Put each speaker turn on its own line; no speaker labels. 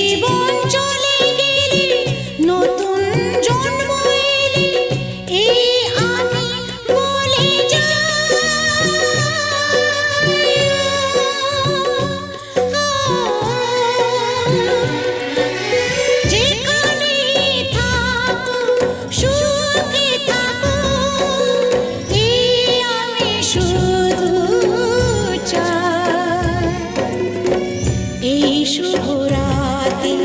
জীবন চলে গেলে নতুন জন্ম এলে এই আমি বলে যাই যেখানে থাকো সুখে থাকো এই আমি শুধু চাই এই শুভ রাতে